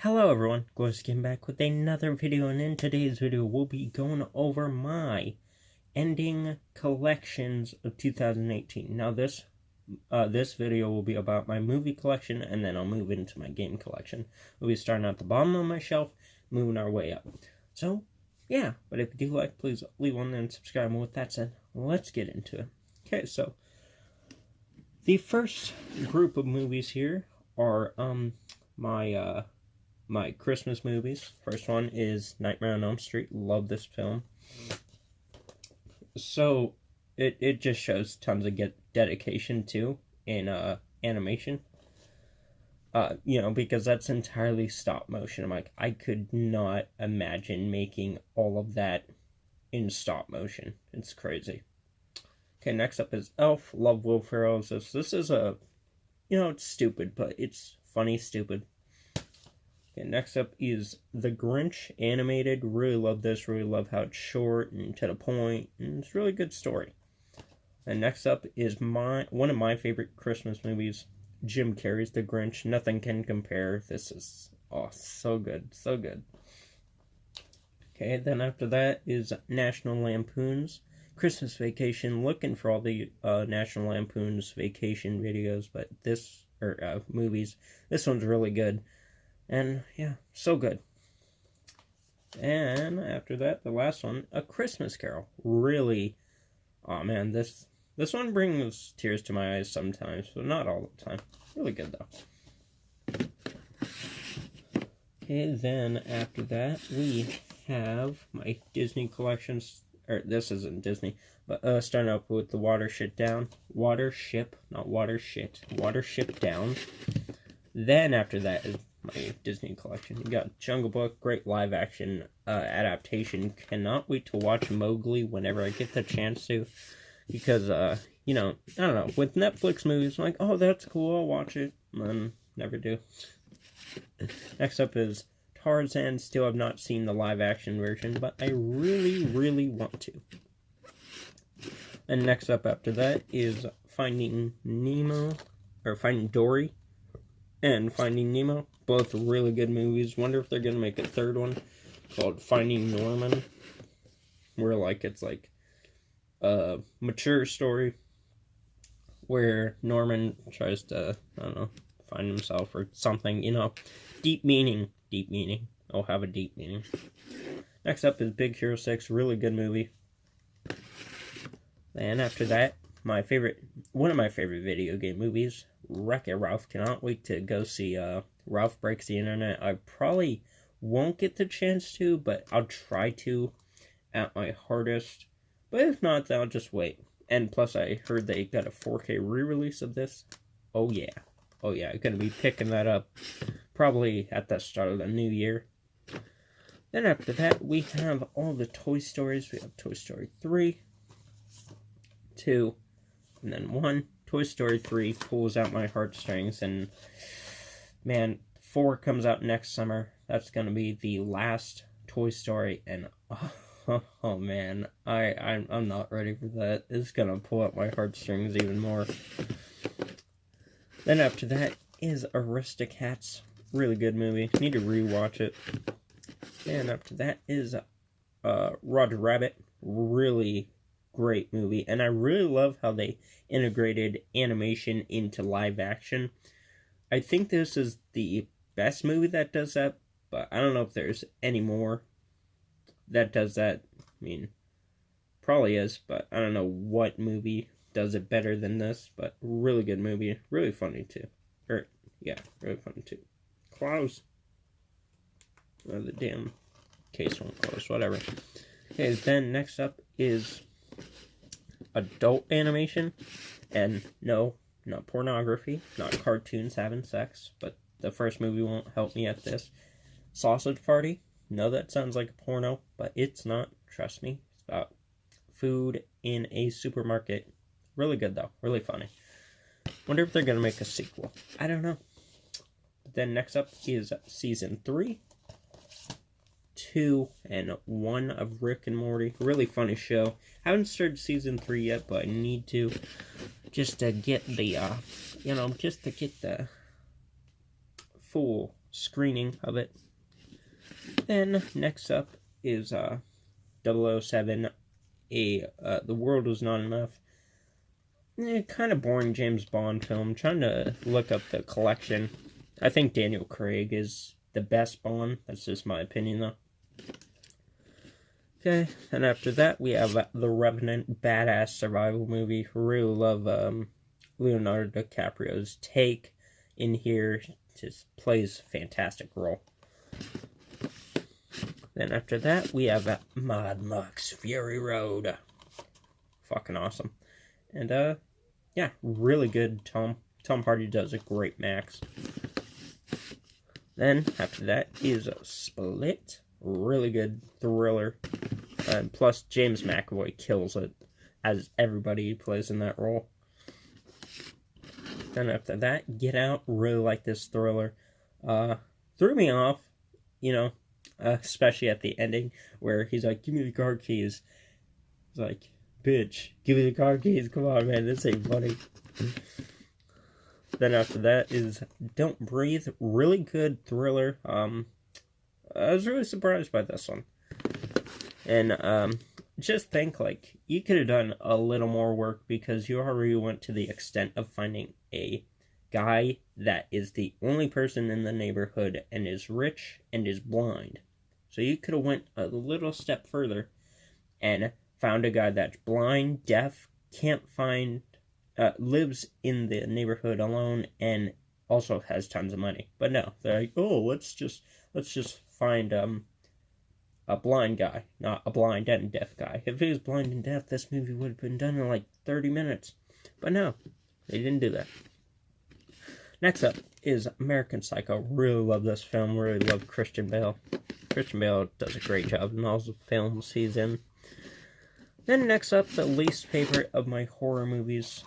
Hello everyone, Glorious came back with another video, and in today's video we'll be going over my ending collections of 2018. Now this video will be about my movie collection, and then I'll move into my game collection. We'll be starting at the bottom of my shelf, moving our way up. So, yeah, but if you do like, please leave one and subscribe. And with that said, let's get into it. Okay, so the first group of movies here are my Christmas movies. First one is Nightmare on Elm Street. Love this film. So it just shows tons of dedication too in animation. Because that's entirely stop motion. I'm like, I could not imagine making all of that in stop motion. It's crazy. Okay, next up is Elf. Love Will Ferrell. This is a, it's stupid, but it's funny stupid. Okay, next up is The Grinch animated. Really love this. Really love how it's short and to the point, and it's a really good story. And next up is one of my favorite Christmas movies, Jim Carrey's The Grinch. Nothing can compare. This is so good, so good. Okay, then after that is National Lampoon's Christmas Vacation. Looking for all the National Lampoon's Vacation videos, but movies. This one's really good. And yeah, so good. And after that, the last one, A Christmas Carol. Really, oh man, this one brings tears to my eyes sometimes, but not all the time. Really good though. Okay, then after that, we have my Disney collections. Or this isn't Disney, but starting up with the Watership Down. Watership Down. Then after that is my Disney collection. You got Jungle Book, great live action adaptation. Cannot wait to watch Mowgli whenever I get the chance to, because I don't know, with Netflix movies, I'm like, oh, that's cool, I'll watch it, and then never do. Next up is Tarzan. Still have not seen the live action version, but I really, really want to. And next up after that is Finding Dory and Finding Nemo. Both really good movies. Wonder if they're gonna make a third one called Finding Norman, where it's a mature story where Norman tries to, I don't know, find himself or something, deep meaning. I'll have a deep meaning. Next up is Big Hero 6, really good movie. And after that, one of my favorite video game movies, Wreck-It Ralph. Cannot wait to go see Ralph Breaks the Internet. I probably won't get the chance to, but I'll try to at my hardest. But if not, then I'll just wait. And plus, I heard they got a 4K re-release of this. Oh yeah, I'm gonna be picking that up probably at the start of the new year. Then after that, we have all the Toy Stories. We have Toy Story 3, 2, and then 1. Toy Story 3 pulls out my heartstrings, and man, 4 comes out next summer. That's gonna be the last Toy Story, and oh man, I'm not ready for that. It's gonna pull out my heartstrings even more. Then after that is Aristocats. Really good movie. Need to rewatch it. And after that is Roger Rabbit. Really great movie. And I really love how they integrated animation into live action. I think this is the best movie that does that, but I don't know if there's any more that does that. I mean, probably is, but I don't know what movie does it better than this, but really good movie. Really funny too. Really funny too. Close. Oh, the damn case won't close, whatever. Okay, then next up is adult animation. And no, not pornography, not cartoons having sex, but the first movie won't help me at this. Sausage Party. No, that sounds like a porno, but it's not. Trust me. It's about food in a supermarket. Really good though. Really funny. Wonder if they're gonna make a sequel. I don't know. Then next up is season 3, 2, and 1 of Rick and Morty. Really funny show. Haven't started season 3 yet, but I need to, just to get the full screening of it. Then next up is 007, The World Was Not Enough. Kind of boring James Bond film. Trying to look up the collection. I think Daniel Craig is the best Bond. That's just my opinion, though. Okay, and after that, we have The Revenant, badass survival movie. Really love Leonardo DiCaprio's take in here. Just plays a fantastic role. Then after that, we have Mad Max Fury Road. Fucking awesome. And, yeah, really good. Tom Hardy does a great Max. Then, after that is Split. Really good thriller. Plus, James McAvoy kills it, as everybody plays in that role. Then after that, Get Out. Really like this thriller. Threw me off, especially at the ending, where he's like, give me the car keys. He's like, bitch, give me the car keys. Come on, man, this ain't funny. Then after that is Don't Breathe. Really good thriller. I was really surprised by this one. And just think, like, you could have done a little more work, because you already went to the extent of finding a guy that is the only person in the neighborhood and is rich and is blind. So you could have went a little step further and found a guy that's blind, deaf, can't find, lives in the neighborhood alone, and also has tons of money. But no, they're like, oh, let's just find a blind guy, not a blind and deaf guy. If he was blind and deaf, this movie would have been done in like 30 minutes. But no, they didn't do that. Next up is American Psycho. Really love this film. Really love Christian Bale. Christian Bale does a great job in all the films he's in. Then next up, the least favorite of my horror movies,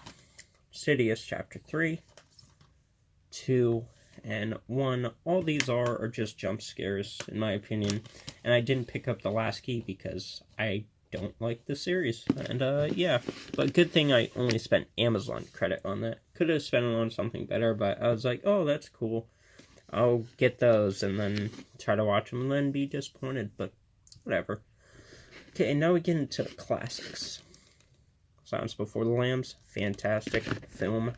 Insidious Chapter 3, 2, and 1. All these are just jump scares, in my opinion. And I didn't pick up The Last Key because I don't like the series. And, yeah. But good thing I only spent Amazon credit on that. Could have spent it on something better, but I was like, oh, that's cool. I'll get those and then try to watch them and then be disappointed, but whatever. Okay, and now we get into the classics. Silence Before the Lambs, fantastic film.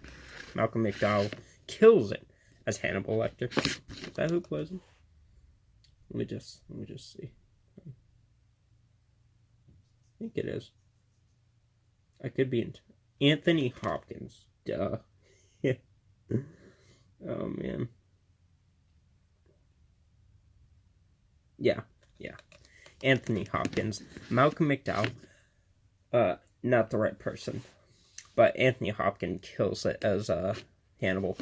Malcolm McDowell kills it as Hannibal Lecter. Is that who plays him? Let me just see. I think it is. I could be in Anthony Hopkins. Duh. Yeah. Oh man. Yeah. Anthony Hopkins. Malcolm McDowell. Not the right person. But Anthony Hopkins kills it as Hannibal.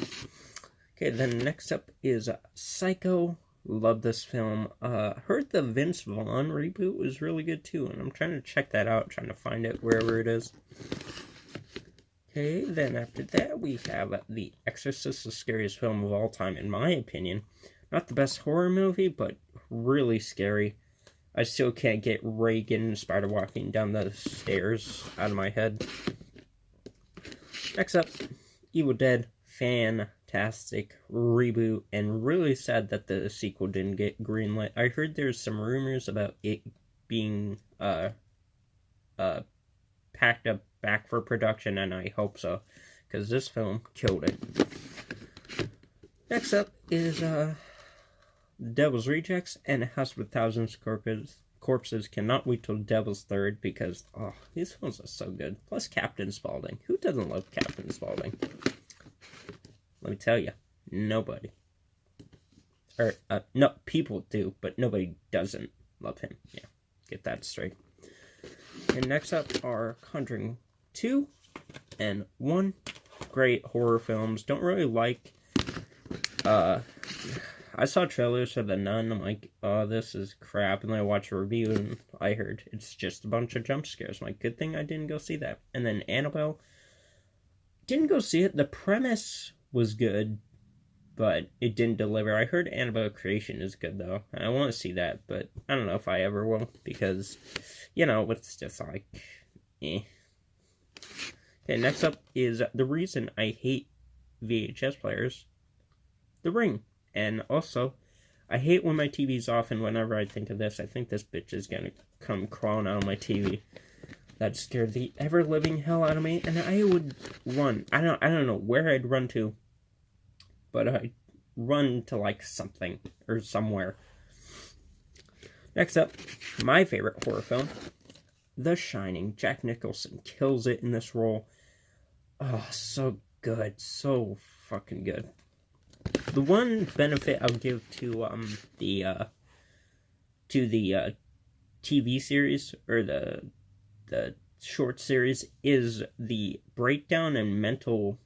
Okay, then next up is Psycho. Love this film. Heard the Vince Vaughn reboot was really good too, and I'm trying to check that out, trying to find it wherever it is. Okay, then after that we have The Exorcist, the scariest film of all time, in my opinion. Not the best horror movie, but really scary. I still can't get Reagan spider walking down the stairs out of my head. Next up, Evil Dead. Fantastic reboot, and really sad that the sequel didn't get greenlit. I heard there's some rumors about it being packed up back for production, and I hope so, because this film killed it. Next up is Devil's Rejects and House of a Thousand Corpses. Cannot wait till Devil's Third, because these films are so good. Plus Captain Spaulding. Who doesn't love Captain Spaulding? Let me tell you, nobody. No, people do, but nobody doesn't love him. Yeah, get that straight. And next up are Conjuring 2 and 1. Great horror films. Don't really like... I saw trailers for The Nun. I'm like, oh, this is crap. And then I watched a review, and I heard it's just a bunch of jump scares. I'm like, good thing I didn't go see that. And then Annabelle. Didn't go see it. The premise was good, but it didn't deliver. I heard Annabelle Creation is good, though. I want to see that, but I don't know if I ever will, because, it's just like, eh. Okay, next up is the reason I hate VHS players, The Ring. And also, I hate when my TV's off, and whenever I think of this, I think this bitch is gonna come crawling out of my TV. That scared the ever-living hell out of me, and I would run. I don't know where I'd run to, but I'd run to, like, something or somewhere. Next up, my favorite horror film, The Shining. Jack Nicholson kills it in this role. Oh, so good. So fucking good. The one benefit I'll give to the TV series or the short series is the breakdown and mental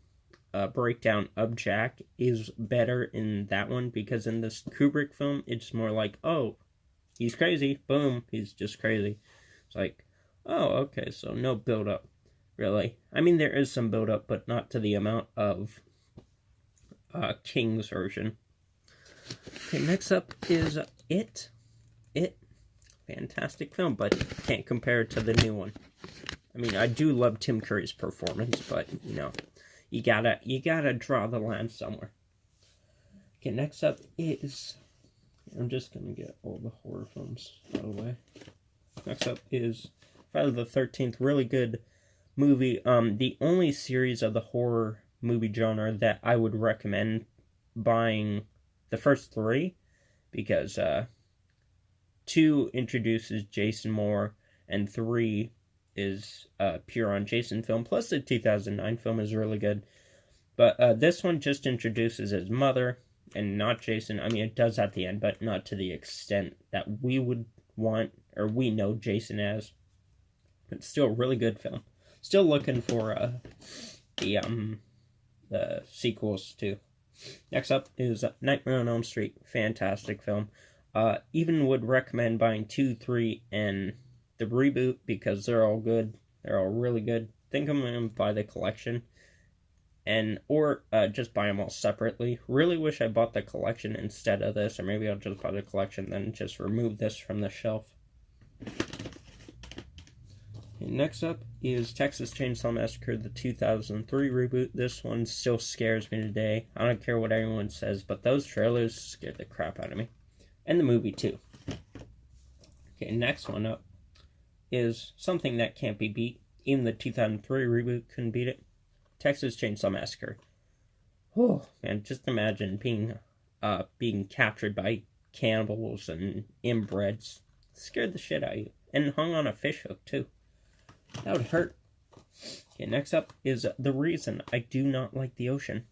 breakdown of Jack is better in that one, because in this Kubrick film it's more like, oh, he's crazy, boom, he's just crazy. It's like, oh, okay, so no build up, really. I mean, there is some build up, but not to the amount of King's version. Okay, next up is It. Fantastic film, but can't compare it to the new one. I mean, I do love Tim Curry's performance, but, you know, you gotta draw the line somewhere. Okay, next up is, I'm just gonna get all the horror films out of the way. Next up is Friday the 13th, really good movie. The only series of the horror movie genre that I would recommend buying the first three, because 2 introduces Jason Moore, and 3 is pure on Jason film, plus the 2009 film is really good. But this one just introduces his mother, and not Jason. I mean, it does at the end, but not to the extent that we would want, or we know Jason as. But still a really good film. Still looking for the sequels too. Next up is Nightmare on Elm Street. Fantastic film. Even would recommend buying 2, 3, and the reboot, because they're all good. They're all really good. Think I'm going to buy the collection, or just buy them all separately. Really wish I bought the collection instead of this, or maybe I'll just buy the collection, then just remove this from the shelf. And next up is Texas Chainsaw Massacre, the 2003 reboot. This one still scares me today. I don't care what anyone says, but those trailers scared the crap out of me. And the movie, too. Okay, next one up is something that can't be beat. Even the 2003 reboot couldn't beat it. Texas Chainsaw Massacre. Oh, man, just imagine being captured by cannibals and inbreds. Scared the shit out of you. And hung on a fishhook, too. That would hurt. Okay, next up is the reason I do not like the ocean.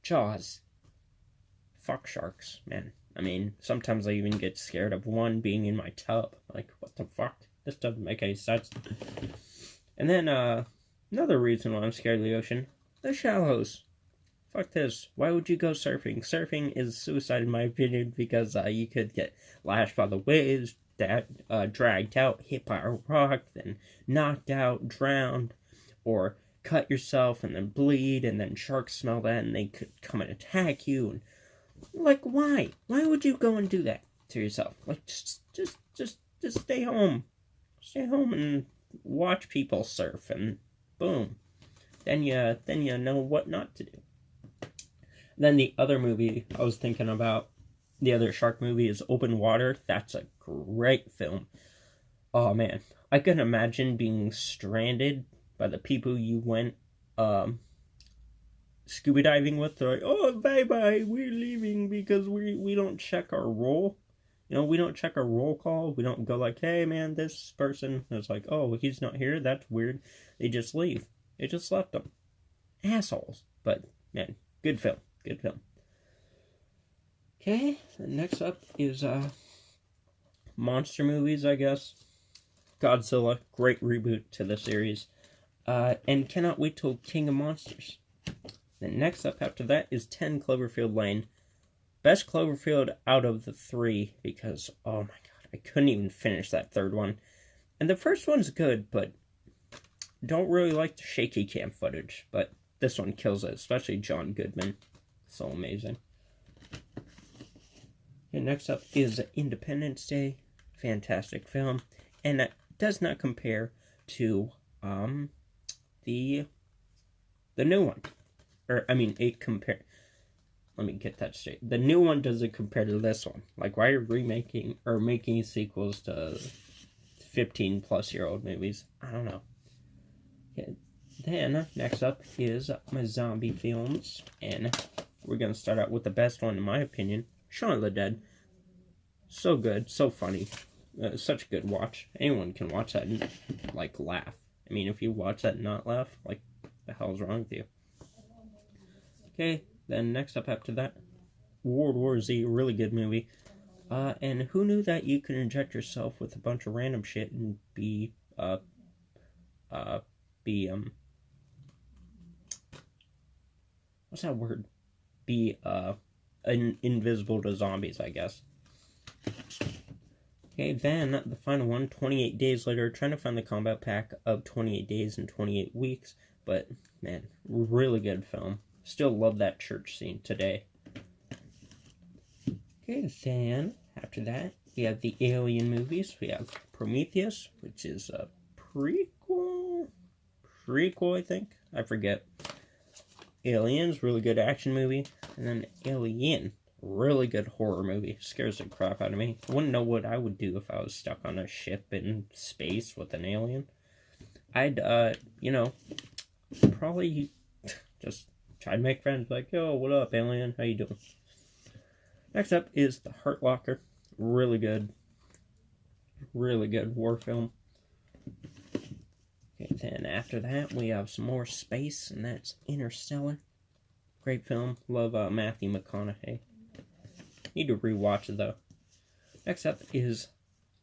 Jaws. Fuck sharks, man. I mean, sometimes I even get scared of one being in my tub. Like, what the fuck? This doesn't make any sense. And then, another reason why I'm scared of the ocean. The shallows. Fuck this. Why would you go surfing? Surfing is suicide in my opinion, because you could get lashed by the waves, dragged out, hit by a rock, then knocked out, drowned, or cut yourself and then bleed, and then sharks smell that and they could come and attack you. And, like, why? Why would you go and do that to yourself? Like, just stay home. Stay home and watch people surf, and boom. Then you know what not to do. Then the other movie I was thinking about, the other shark movie, is Open Water. That's a great film. Oh man, I can imagine being stranded by the people you went scuba diving with. They're like, oh, bye-bye, we're leaving because we don't check our roll. You know, we don't check our roll call. We don't go like, hey man, this person is like, oh, he's not here, that's weird. They just leave. They just left them. Assholes. But, man, good film. Good film. Okay, next up is monster movies, I guess. Godzilla, great reboot to the series. And cannot wait till King of Monsters. Then next up after that is 10 Cloverfield Lane. Best Cloverfield out of the 3, because, oh my god, I couldn't even finish that third one. And the first one's good, but don't really like the shaky cam footage. But this one kills it, especially John Goodman. So amazing. And next up is Independence Day. Fantastic film. And that does not compare to the new one. Or, I mean, let me get that straight. The new one doesn't compare to this one. Like, why are you remaking or making sequels to 15-plus-year-old movies? I don't know. Okay. Then, next up is my zombie films. And we're going to start out with the best one, in my opinion. Shaun of the Dead. So good. So funny. Such a good watch. Anyone can watch that and, like, laugh. I mean, if you watch that and not laugh, like, the hell's wrong with you? Okay, then next up after that, World War Z, really good movie. And who knew that you could inject yourself with a bunch of random shit and be what's that word? Be, invisible to zombies, I guess. Okay, then the final one, 28 Days Later, trying to find the combat pack of 28 Days and 28 Weeks, but, man, really good film. Still love that church scene today. Okay, then, after that, we have the Alien movies. We have Prometheus, which is a prequel, I think. I forget. Aliens, really good action movie. And then Alien, really good horror movie. Scares the crap out of me. I wouldn't know what I would do if I was stuck on a ship in space with an alien. I'd, probably just try to make friends. Like, yo, what up, alien? How you doing? Next up is The Hurt Locker. Really good war film. Okay, then after that, we have some more space, and that's Interstellar. Great film. Love Matthew McConaughey. Need to rewatch it, though. Next up is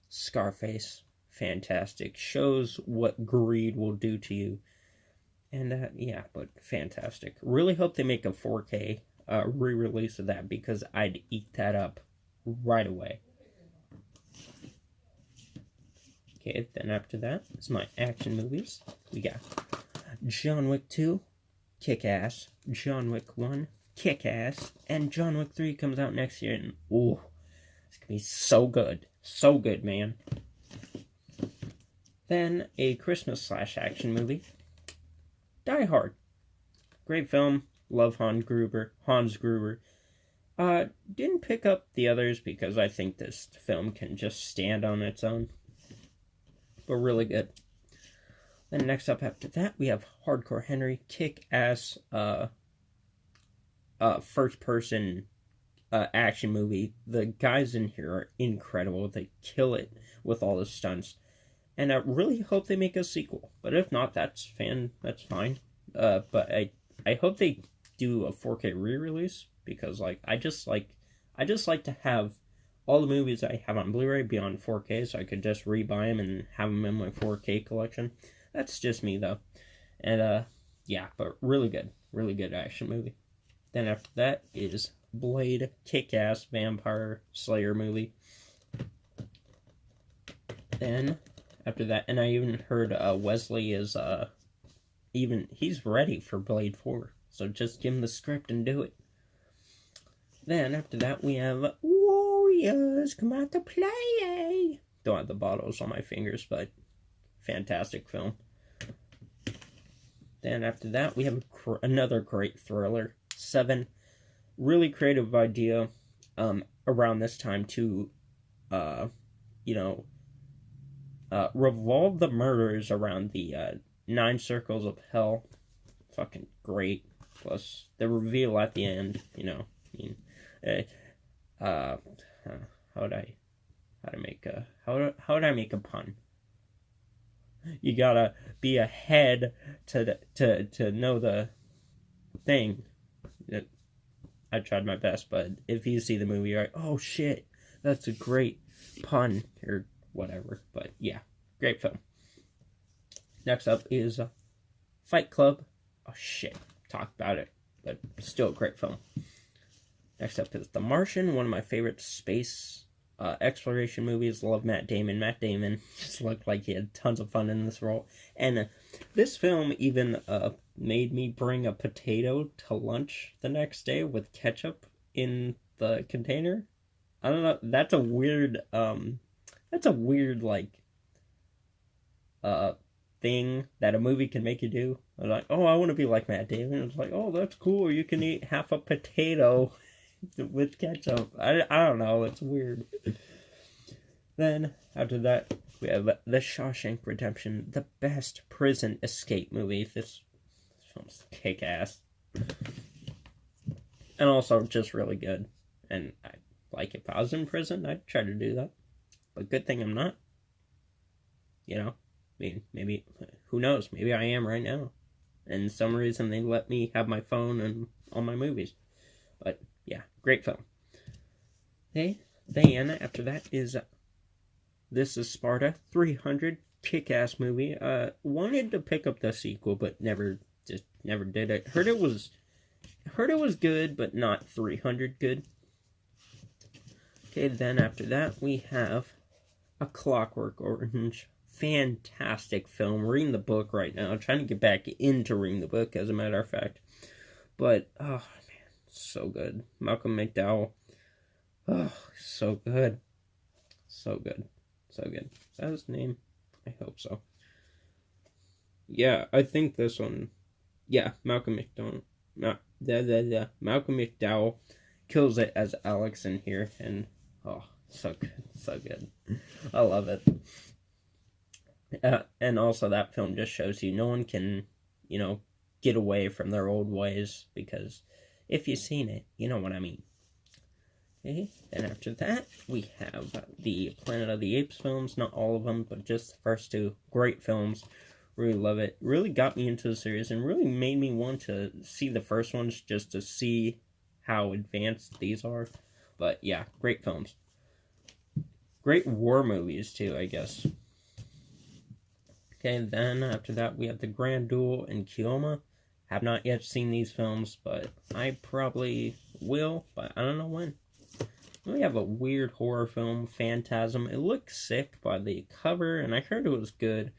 Scarface. Fantastic. Shows what greed will do to you. And, yeah, but fantastic. Really hope they make a 4K re-release of that, because I'd eat that up right away. Okay, then after that is my action movies. We got John Wick 2, Kick-Ass, John Wick 1, Kick-Ass, and John Wick 3 comes out next year, and ooh, it's gonna be so good. So good, man. Then a Christmas/action movie, Die Hard. Great film. Love Hans Gruber. Didn't pick up the others because I think this film can just stand on its own. But really good. Then next up after that, we have Hardcore Henry, kick-ass first-person action movie. The guys in here are incredible. They kill it with all the stunts. And I really hope they make a sequel. But if not, that's fine. But I hope they do a 4K re-release, because I just like to have all the movies I have on Blu-ray be on 4K, so I could just rebuy them and have them in my 4K collection. That's just me, though. And yeah, but really good action movie. Then after that is Blade, kick-ass vampire slayer movie. Then after that, and I even heard Wesley is he's ready for Blade 4. So just give him the script and do it. Then after that we have Warriors come out to play. Don't have the bottles on my fingers, but fantastic film. Then after that we have another great thriller, Seven. Really creative idea around this time to revolve the murders around the 9 circles of hell. Fucking great. Plus the reveal at the end, how would I make a pun? You gotta be ahead to know the thing. I tried my best, but if you see the movie, you're like, oh shit, that's a great pun, or whatever. But yeah, great film. Next up is Fight Club. Oh shit, talk about it, but still a great film. Next up is The Martian, one of my favorite space exploration movies. Love Matt Damon. Matt Damon just looked like he had tons of fun in this role. And this film even made me bring a potato to lunch the next day with ketchup in the container. I don't know. That's a weird thing that a movie can make you do. I was like, oh, I want to be like Matt Damon. It's like, oh, that's cool. You can eat half a potato with ketchup. I don't know. It's weird. Then, after that, we have The Shawshank Redemption, the best prison escape movie. This film's kick-ass. And also just really good. And like, if I was in prison, I'd try to do that. But good thing I'm not. You know? I mean, maybe, who knows? Maybe I am right now. And some reason they let me have my phone and all my movies. But, yeah, great film. Okay, then, after that is This Is Sparta, 300, kick-ass movie. Wanted to pick up the sequel, but never did it. Heard it was good, but not 300 good. Okay, then after that, we have A Clockwork Orange. Fantastic film. Reading the book right now. I'm trying to get back into reading the book, as a matter of fact. But, oh, man, so good. Malcolm McDowell. Oh, so good. So good. So good. Is that his name? I hope so. Yeah, I think this one. Yeah, Malcolm McDowell. Malcolm McDowell kills it as Alex in here, and oh, so good, so good. I love it. And also, that film just shows you no one can, get away from their old ways, because if you've seen it, you know what I mean. Okay, then after that, we have the Planet of the Apes films. Not all of them, but just the first two. Great films. Really love it. Really got me into the series and really made me want to see the first ones just to see how advanced these are. But yeah, great films. Great war movies too, I guess. Okay, then after that we have The Grand Duel and Keoma. Have not yet seen these films, but I probably will, but I don't know when. We have a weird horror film, Phantasm. It looks sick by the cover, and I heard it was good.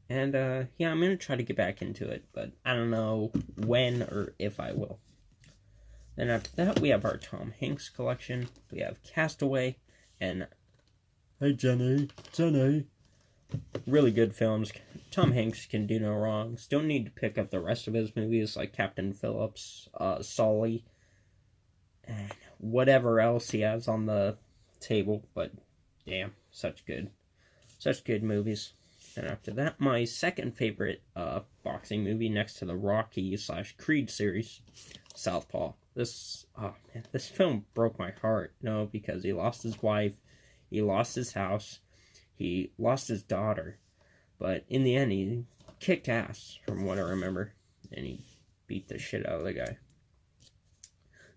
And, yeah, I'm going to try to get back into it, but I don't know when or if I will. Then after that, we have our Tom Hanks collection. We have Castaway and Hey Jenny. Really good films. Tom Hanks can do no wrong. Still need to pick up the rest of his movies, like Captain Phillips, Sully, and whatever else he has on the table. But, damn, such good movies. And after that, my second favorite boxing movie next to the Rocky/Creed series, Southpaw. This film broke my heart, because he lost his wife, he lost his house, he lost his daughter, but in the end, he kicked ass, from what I remember, and he beat the shit out of the guy.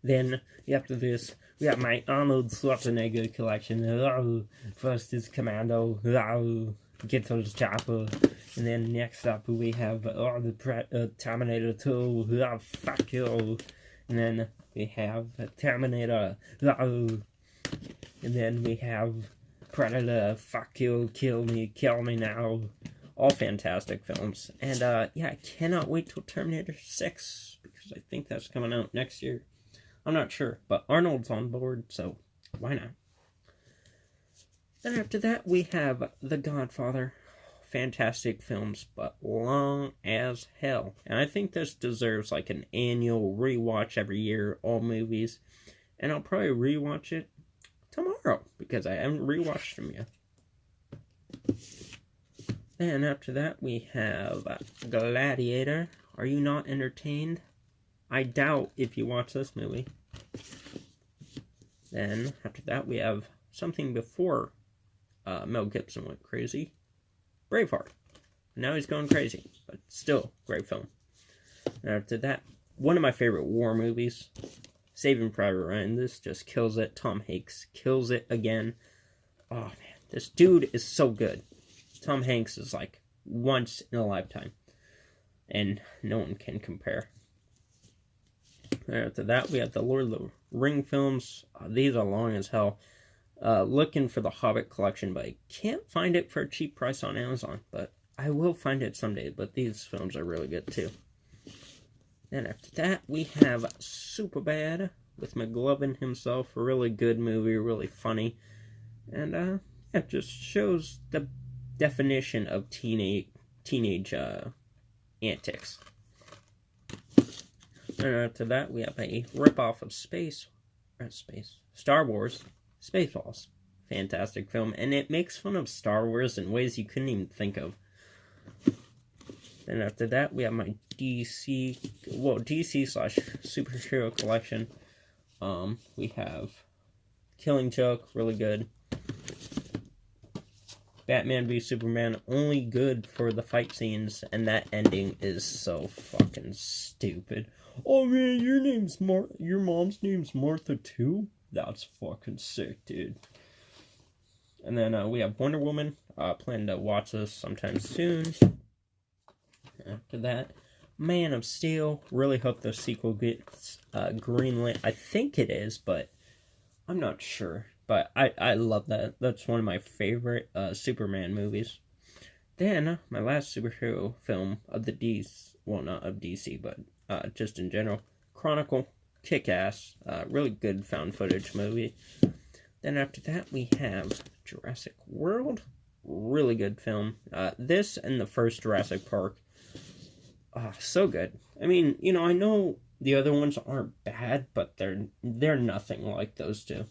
Then, after this, we have my Arnold Schwarzenegger collection. First is Commando. Get those chopper. And then next up we have the Terminator 2. Fuck you. And then we have Terminator. And then we have Predator. Fuck you. Kill me now. All fantastic films. And yeah, I cannot wait till Terminator 6, because I think that's coming out next year. I'm not sure, but Arnold's on board, so why not? Then after that, we have The Godfather. Fantastic films, but long as hell. And I think this deserves like an annual rewatch every year, all movies. And I'll probably rewatch it tomorrow, because I haven't rewatched them yet. Then after that, we have Gladiator. Are you not entertained? I doubt if you watch this movie. Then after that, we have something before Mel Gibson went crazy. Braveheart. Now he's going crazy, but still, great film. And after that, one of my favorite war movies, Saving Private Ryan. This just kills it. Tom Hanks kills it again. Oh man, this dude is so good. Tom Hanks is like once in a lifetime, and no one can compare. And after that, we have the Lord of the Ring films. These are long as hell. Looking for the Hobbit collection, but I can't find it for a cheap price on Amazon. But I will find it someday. But these films are really good too. Then after that, we have Superbad with McLovin himself. A really good movie, really funny. And it just shows the definition of teen teenage antics. And after that, we have a ripoff of Star Wars, Spaceballs. Fantastic film, and it makes fun of Star Wars in ways you couldn't even think of. Then after that, we have my DC slash superhero collection. We have Killing Joke, really good. Batman v Superman, only good for the fight scenes, and that ending is so fucking stupid. Oh man, your mom's name's Martha too? That's fucking sick, dude. And then we have Wonder Woman. Plan to watch this sometime soon. After that, Man of Steel. Really hope the sequel gets greenlit. I think it is, but I'm not sure. But I love that. That's one of my favorite Superman movies. Then, my last superhero film of the DC, well, not of DC, but just in general, Chronicle, Kick-Ass, really good found footage movie. Then after that, we have Jurassic World, really good film. This and the first Jurassic Park, so good. I mean, I know the other ones aren't bad, but they're nothing like those two,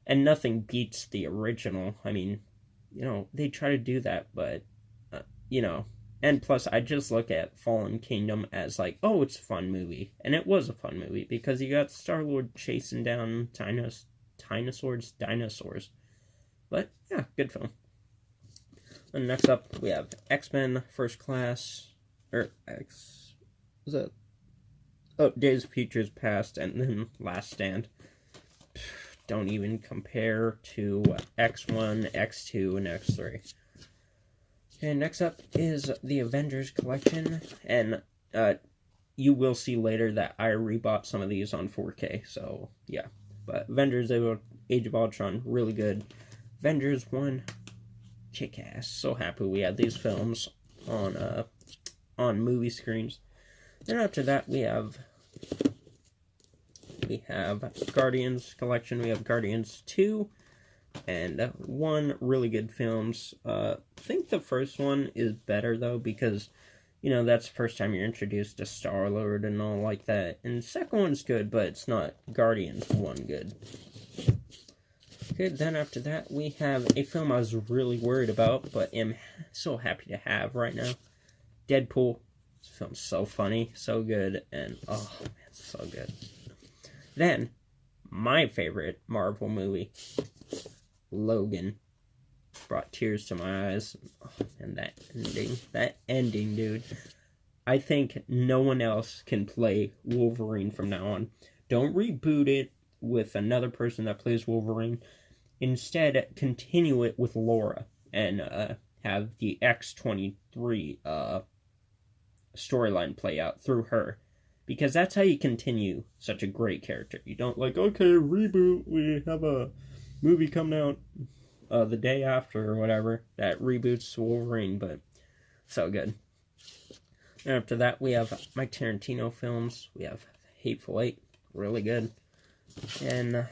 and nothing beats the original. I mean, they try to do that, but, and plus, I just look at Fallen Kingdom as like, oh, it's a fun movie. And it was a fun movie, because you got Star-Lord chasing down dinosaurs. But, yeah, good film. And next up, we have X-Men First Class, Days of Future Past, and then Last Stand. Don't even compare to X1, X2, and X3. And next up is the Avengers collection, and you will see later that I rebought some of these on 4K, so yeah. But Avengers Age of Ultron, really good. Avengers 1, kick-ass. So happy we had these films on movie screens. Then after that, we have Guardians collection. We have Guardians 2 and 1 really good films. I think the first one is better though, because that's the first time you're introduced to Star-Lord and all like that. And the second one's good, but it's not Guardians 1 good. Okay, then after that, we have a film I was really worried about, but am so happy to have right now. Deadpool. This film's so funny, so good, and oh man, so good. Then, my favorite Marvel movie, Logan. Brought tears to my eyes. Oh, and that ending, dude. I think no one else can play Wolverine from now on. Don't reboot it with another person that plays Wolverine. Instead, continue it with Laura and have the X-23 storyline play out through her. Because that's how you continue such a great character. You don't okay, reboot, we have a movie coming out the day after or whatever that reboots Wolverine, but so good. And after that, we have my Tarantino films. We have Hateful Eight, really good. And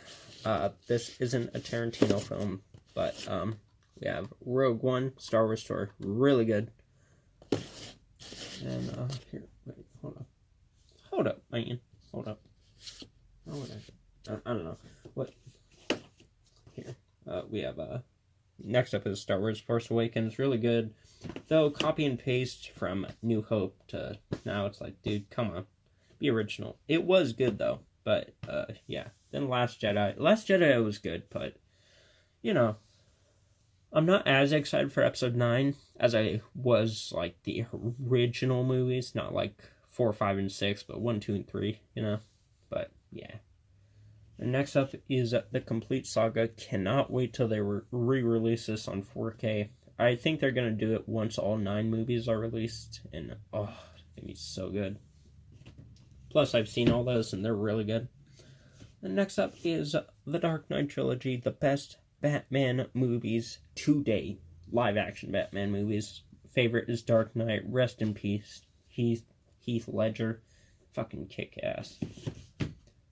this isn't a Tarantino film, but we have Rogue One, Star Wars Story, really good. And here, wait, hold up, man, hold up. I don't know what. Here, we have next up is Star Wars Force Awakens, really good. Though copy and paste from New Hope to now, it's like, dude, come on, be original. It was good though, but yeah. Then Last Jedi was good, but I'm not as excited for Episode 9 as I was like the original movies, not like 4, 5, and 6, but 1, 2, and 3, But yeah. And next up is the Complete Saga. Cannot wait till they re-release this on 4K. I think they're gonna do it once all 9 movies are released, and oh, it's gonna be so good. Plus, I've seen all those, and they're really good. And next up is the Dark Knight trilogy, the best Batman movies to date. Live-action Batman movies. Favorite is Dark Knight. Rest in peace, Heath Ledger. Fucking kick-ass.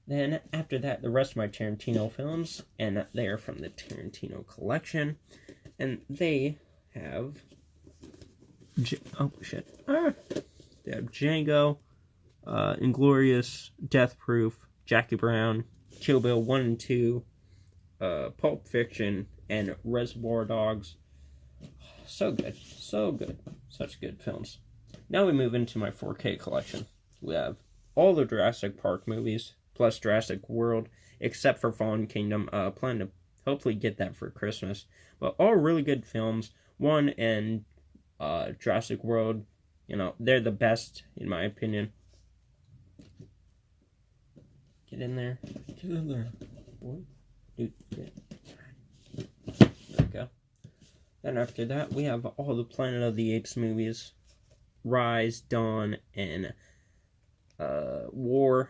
Then, after that, the rest of my Tarantino films, and they are from the Tarantino collection. And they have oh shit. They have Django, Inglorious, Death Proof, Jackie Brown, Kill Bill 1 and 2, Pulp Fiction, and Reservoir Dogs. So good. So good. Such good films. Now we move into my 4K collection. We have all the Jurassic Park movies, plus Jurassic World, except for Fallen Kingdom. Plan to hopefully get that for Christmas. But all really good films. 1 and Jurassic World, you know, they're the best, in my opinion. Get in there. Get in there. What? Dude, get. There we go. Then after that, we have all the Planet of the Apes movies. Rise, Dawn, and War.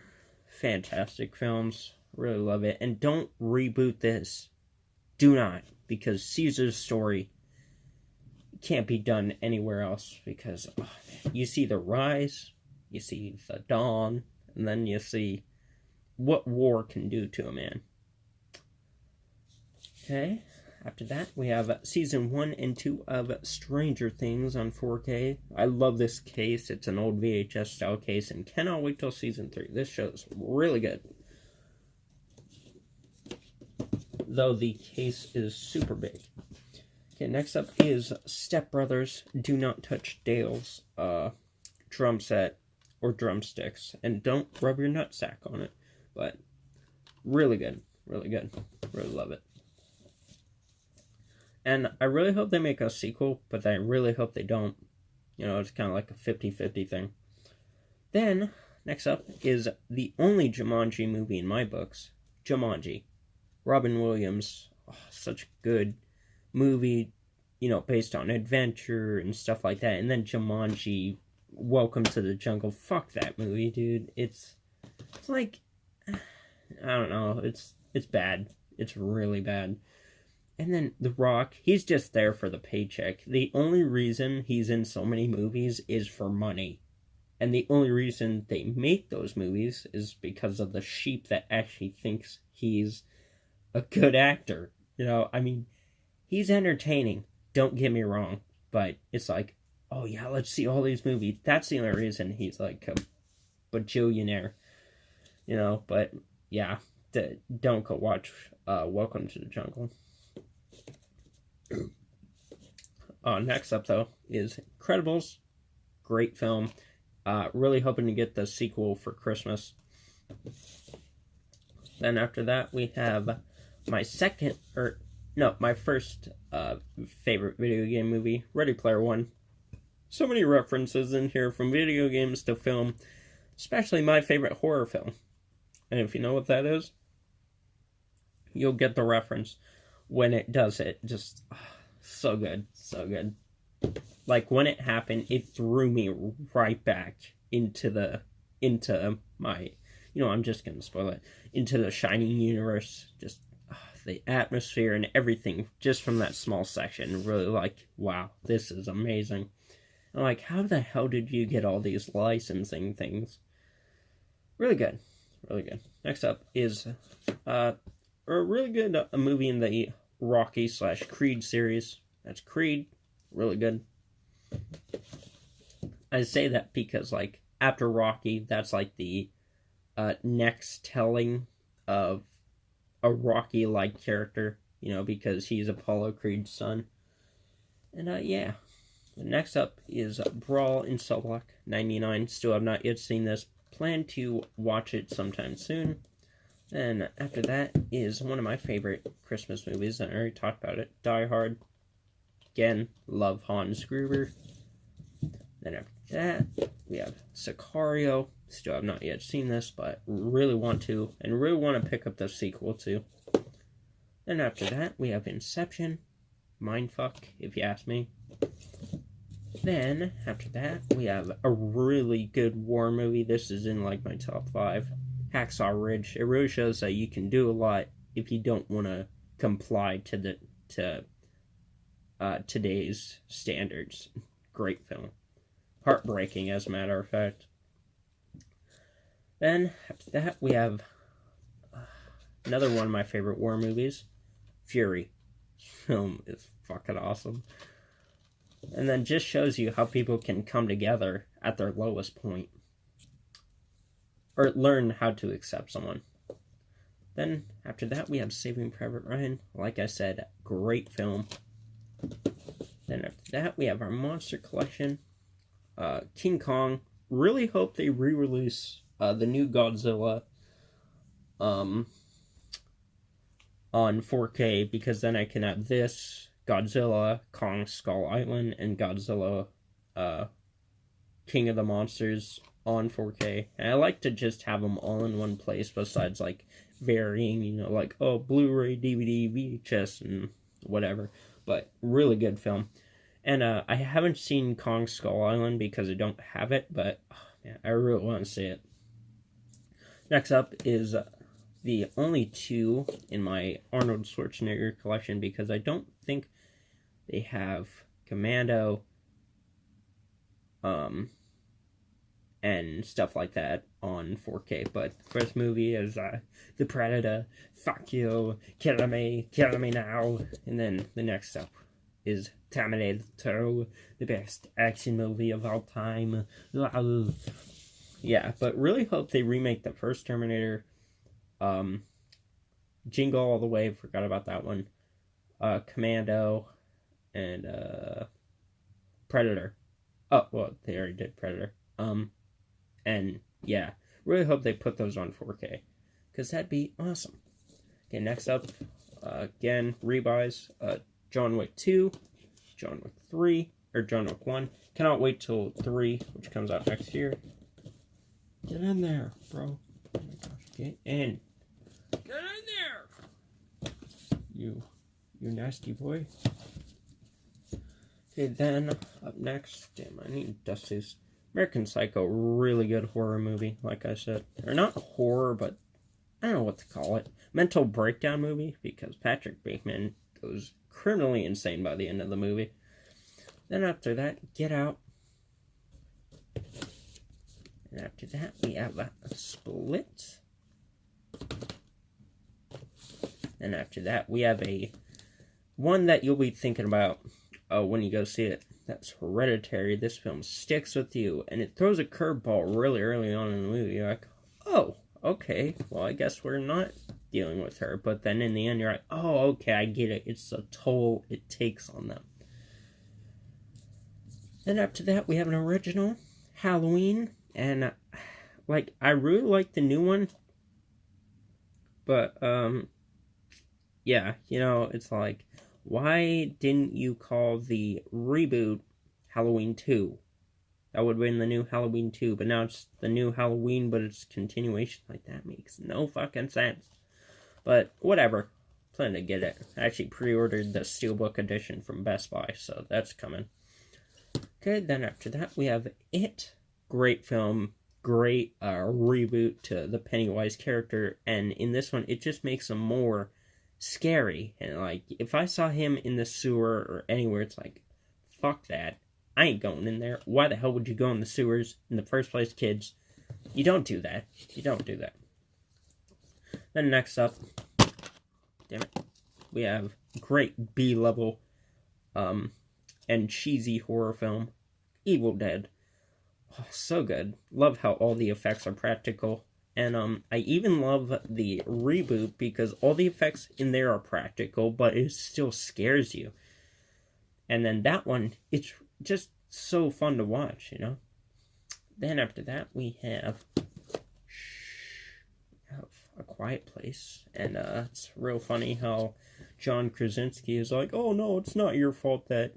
Fantastic films. Really love it. And don't reboot this. Do not. Because Caesar's story can't be done anywhere else. Because you see the Rise, you see the Dawn, and then you see what war can do to a man. Okay. After that, we have Season 1 and 2 of Stranger Things on 4K. I love this case. It's an old VHS style case, and cannot wait till Season 3. This show's really good. Though the case is super big. Okay, next up is Step Brothers Do Not Touch Dale's drum set or drumsticks. And don't rub your nutsack on it. But really good. Really good. Really love it. And I really hope they make a sequel, but I really hope they don't. You know, it's kind of like a 50-50 thing. Then, next up is the only Jumanji movie in my books, Jumanji. Robin Williams, such a good movie, you know, based on adventure and stuff like that. And then Jumanji, Welcome to the Jungle. Fuck that movie, dude. It's like, I don't know, it's bad. It's really bad. And then The Rock, he's just there for the paycheck. The only reason he's in so many movies is for money. And the only reason they make those movies is because of the sheep that actually thinks he's a good actor. You know, I mean, he's entertaining. Don't get me wrong. But it's like, oh yeah, let's see all these movies. That's the only reason he's like a bajillionaire. You know, but yeah, don't go watch Welcome to the Jungle. Next up, though, is Incredibles. Great film. Really hoping to get the sequel for Christmas. Then after that, we have my first favorite video game movie, Ready Player One. So many references in here from video games to film, especially my favorite horror film. And if you know what that is, you'll get the reference when it does it. Just so good, so good. Like when it happened, it threw me right back into my, you know, I'm just gonna spoil it, into the Shining universe. Just the atmosphere and everything just from that small section. Really like, wow, this is amazing. I'm like, how the hell did you get all these licensing things? Really good, really good. Next up is a really good movie in the Rocky/Creed series. That's Creed. Really good. I say that because, like, after Rocky, that's like the next telling of a Rocky-like character, you know, because he's Apollo Creed's son. And yeah. The next up is Brawl in Cell Block 99. Still have not yet seen this. Plan to watch it sometime soon. And after that is one of my favorite Christmas movies. I already talked about it. Die Hard. Again, love Hans Gruber. Then after that, we have Sicario. Still have not yet seen this, but really want to. And really want to pick up the sequel too. Then after that, we have Inception. Mindfuck, if you ask me. Then, after that, we have a really good war movie. This is in, like, my top 5. Hacksaw Ridge. It really shows that you can do a lot if you don't want to comply to today's standards. Great film. Heartbreaking, as a matter of fact. Then, after that, we have another one of my favorite war movies. Fury. This film is fucking awesome. And then just shows you how people can come together at their lowest point. Or learn how to accept someone. Then, after that, we have Saving Private Ryan. Like I said, great film. Then after that, we have our monster collection. King Kong. Really hope they re-release the new Godzilla on 4K, because then I can have this, Godzilla, Kong Skull Island, and Godzilla King of the Monsters on 4K. And I like to just have them all in one place, besides like varying, like, oh, Blu-ray, DVD, VHS, and whatever. But really good film. And I haven't seen Kong Skull Island because I don't have it, but man, I really want to see it. Next up is the only two in my Arnold Schwarzenegger collection, because I don't think they have Commando and stuff like that on 4K. But the first movie is The Predator, fuck you, kill me now. And then the next up is Terminator 2, the best action movie of all time. Yeah, but really hope they remake the first Terminator. Jingle All the Way, forgot about that one. Commando, and Predator. Oh, well, they already did Predator. And yeah, really hope they put those on 4K, because that'd be awesome. Okay, next up, again, rebuys, John Wick 2, John Wick 3, or John Wick 1. Cannot wait till 3, which comes out next year. Get in there, bro. Oh my gosh, get in. Get in there! You nasty boy. Okay, then, up next, damn, I need to dust this. American Psycho, really good horror movie, like I said. Or not horror, but I don't know what to call it. Mental breakdown movie, because Patrick Bateman goes criminally insane by the end of the movie. Then after that, Get Out. And after that, we have a Split. And after that, we have one that you'll be thinking about when you go see it. That's Hereditary. This film sticks with you, and it throws a curveball really early on in the movie. You're like, oh, okay, well, I guess we're not dealing with her. But then in the end, you're like, oh, okay, I get it. It's a toll it takes on them. Then after that, we have an original, Halloween, and I really like the new one. But yeah, it's like, why didn't you call the reboot Halloween 2? That would have been the new Halloween 2, but now it's the new Halloween, but it's continuation. Like, that makes no fucking sense. But whatever. Plan to get it. I actually pre-ordered the Steelbook edition from Best Buy, so that's coming. Okay, then after that, we have It. Great film. Great reboot to the Pennywise character. And in this one, it just makes him more scary. And like, if I saw him in the sewer or anywhere, it's like, fuck that. I ain't going in there. Why the hell would you go in the sewers in the first place, kids? You don't do that. You don't do that. Then next up, damn it, we have great B-level and cheesy horror film, Evil Dead. Oh, so good. Love how all the effects are practical. And I even love the reboot because all the effects in there are practical, but it still scares you. And then that one, it's just so fun to watch, Then after that, we have A Quiet Place. And it's real funny how John Krasinski is like, oh no, it's not your fault that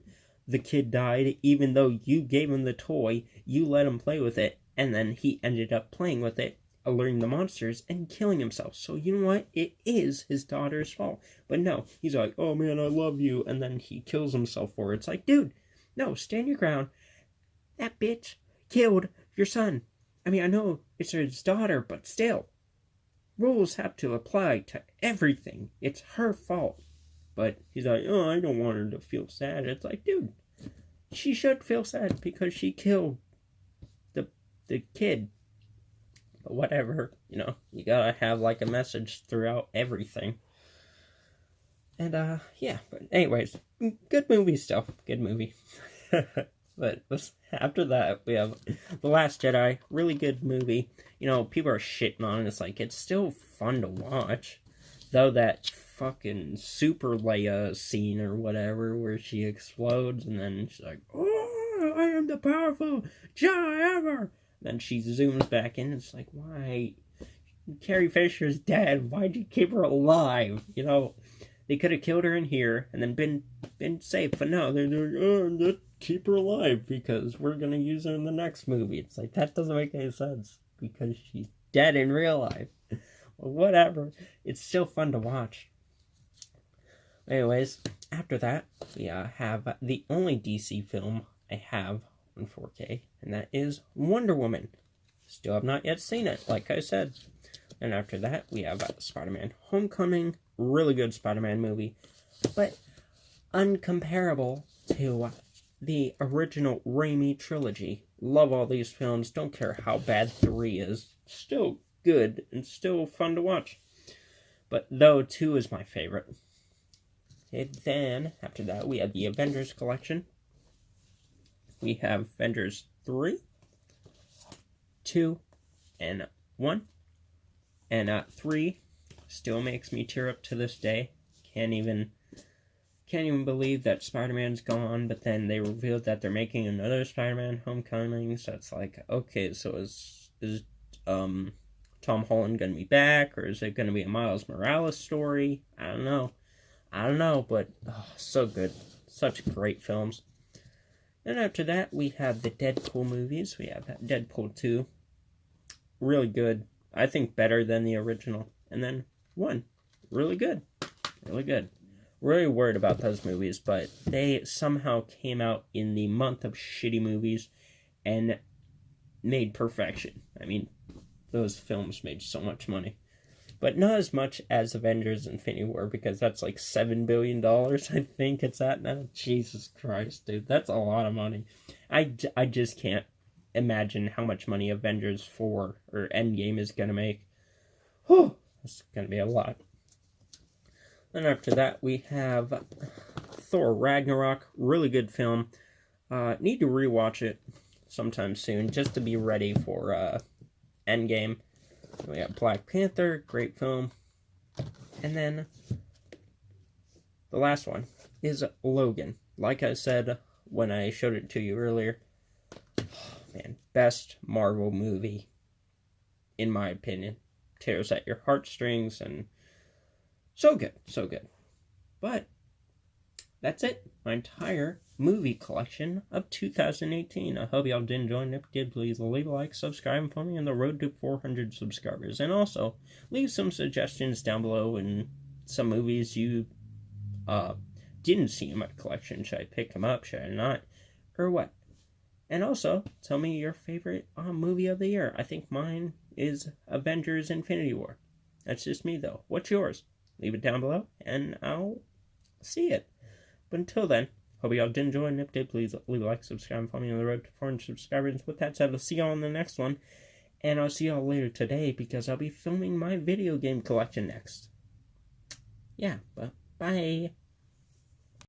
the kid died, even though you gave him the toy, you let him play with it, and then he ended up playing with it, alerting the monsters, and killing himself. So you know what? It is his daughter's fault. But no, he's like, oh man, I love you, and then he kills himself for it. It's like, dude, no, stand your ground. That bitch killed your son. I mean, I know it's his daughter, but still. Rules have to apply to everything. It's her fault. But he's like, oh, I don't want her to feel sad. It's like, dude, she should feel sad because she killed the kid. But whatever, you gotta have like a message throughout everything. And yeah, but anyways, good movie still. Good movie. But after that, we have The Last Jedi. Really good movie. You know, people are shitting on it. It's like, it's still fun to watch. Though that fucking Super Leia scene or whatever, where she explodes and then she's like, oh, I am the powerful Jedi ever. Then she zooms back in. It's like, why? Carrie Fisher's dead. Why'd you keep her alive? You know, they could have killed her in here and then been safe. But no, they're like, oh, let's keep her alive because we're gonna use her in the next movie. It's like, that doesn't make any sense because she's dead in real life. Well, whatever. It's still fun to watch. Anyways, after that, we have the only DC film I have on 4K, and that is Wonder Woman. Still have not yet seen it, like I said. And after that, we have Spider-Man Homecoming. Really good Spider-Man movie, but uncomparable to the original Raimi trilogy. Love all these films. Don't care how bad 3 is. Still good and still fun to watch. But though 2 is my favorite. And then, after that, we have the Avengers collection. We have Avengers 3, 2, and 1. And 3 still makes me tear up to this day. Can't even believe that Spider-Man's gone, but then they revealed that they're making another Spider-Man Homecoming, so it's like, okay, so is Tom Holland gonna be back, or is it gonna be a Miles Morales story? I don't know, but so good. Such great films. Then after that, we have the Deadpool movies. We have Deadpool 2. Really good. I think better than the original. And then 1. Really good. Really good. Really worried about those movies, but they somehow came out in the month of shitty movies and made perfection. I mean, those films made so much money. But not as much as Avengers Infinity War, because that's like $7 billion, I think it's at now. Jesus Christ, dude. That's a lot of money. I just can't imagine how much money Avengers 4 or Endgame is going to make. Whew, that's going to be a lot. Then after that, we have Thor Ragnarok. Really good film. Need to rewatch it sometime soon, just to be ready for Endgame. We got Black Panther, great film. And then the last one is Logan. Like I said when I showed it to you earlier, man, best Marvel movie, in my opinion. Tears at your heartstrings, and so good, so good. But that's it. My entire movie collection of 2018. I hope y'all did enjoy, and if you did, please leave a like, subscribe for me on the road to 400 subscribers. And also, leave some suggestions down below and some movies you didn't see in my collection. Should I pick them up? Should I not? Or what? And also, tell me your favorite movie of the year. I think mine is Avengers Infinity War. That's just me, though. What's yours? Leave it down below, and I'll see it. But until then, hope y'all did enjoy, and if you did, please leave a like, subscribe, and follow me on the road to 400 subscribers. With that said, I'll see y'all in the next one, and I'll see y'all later today, because I'll be filming my video game collection next. Yeah, but bye.